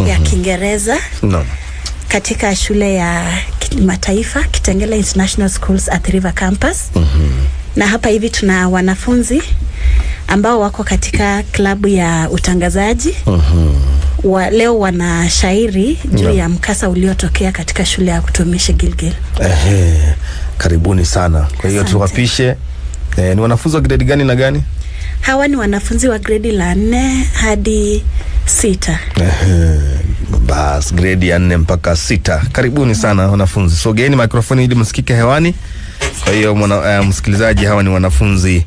ya Kiingereza katika shule ya kimataifa Kitengela International Schools at River Campus. Na hapa hivi tuna wanafunzi ambao wako katika klabu ya utangazaji. Leo wana shairi juu ya mkasa uliotokea katika shule ya utumishi Gilgil. Karibuni sana. Kwa hiyo tuwapishe. Ni wanafunzi wa grade gani na gani? Hawa ni wanafunzi wa grade la 4 hadi 6. Bas, grade ya 4 mpaka 6. Karibuni sana wanafunzi. Sogeeni mikrofoni ili msikike hewani. Kwa hiyo msikilizaji, hawa ni wanafunzi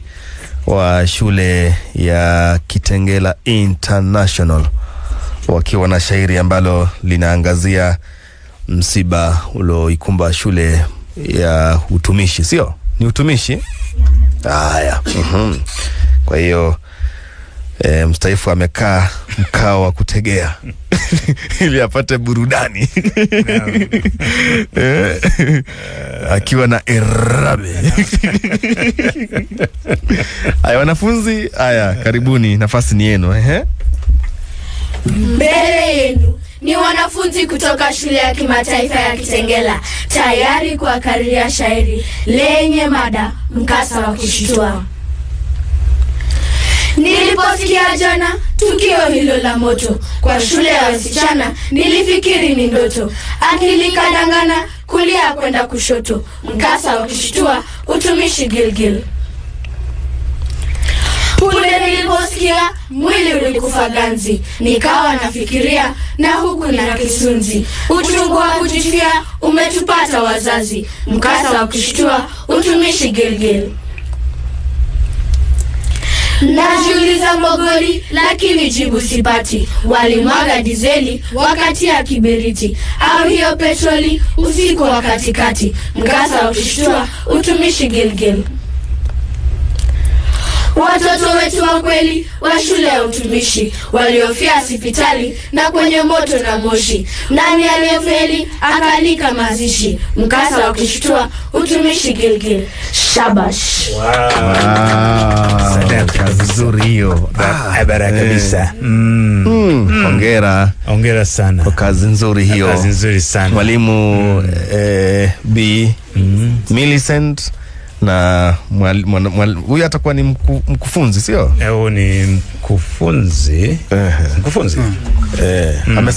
wa shule ya Kitengela International wakiwa na shairi ambalo linaangazia msiba ulioikumba shule ya utumishi, sio? Ni utumishi? Haya. Kwa hiyo mstaifu amekaa mkao wa kutegea ili apate burudani. Akiwa na erabe. Haya wanafunzi, haya karibuni, nafasi ni yenu. Mbele yenu ni wanafunzi kutoka shule ya kimataifa ya Kitengela, tayari kuwakariria shairi lenye mada mkasa wa kushtua. Niliposikia jana tukio hilo la moto kwa shule ya wasichana, nilifikiri ni ndoto. Akili kadangana kulia kwenda kushoto, mkasa wa kushtua utumishi Gilgil. Punde niliposikia mwili ulikufa ganzi, nikawa nafikiria na huku na kisunzi. Uchungu wa kujifia umetupata wazazi, mkasa wa kushtua utumishi Gilgil. Najiuliza mogoli lakini jibu sipati. Walimwaga dizeli wakati ya kiberiti, au hiyo petroli usiku wa katikati, mkasa wa kushtua utumishi Gilgil. Watoto wetu wa kweli wa shule ya utumishi waliofia hospitali na kwenye moto na moshi. Nani aliyefeli akalika mazishi, mkasa wa kushtua utumishi Gilgil. Shabash. Kazi nzuri hiyo. Baraka kabisa. Hongera sana kwa kazi nzuri hiyo. Kazi nzuri sana. Mwalimu B Millicent na huyu atakuwa ni mkufunzi, sio? Ni mkufunzi. Amesema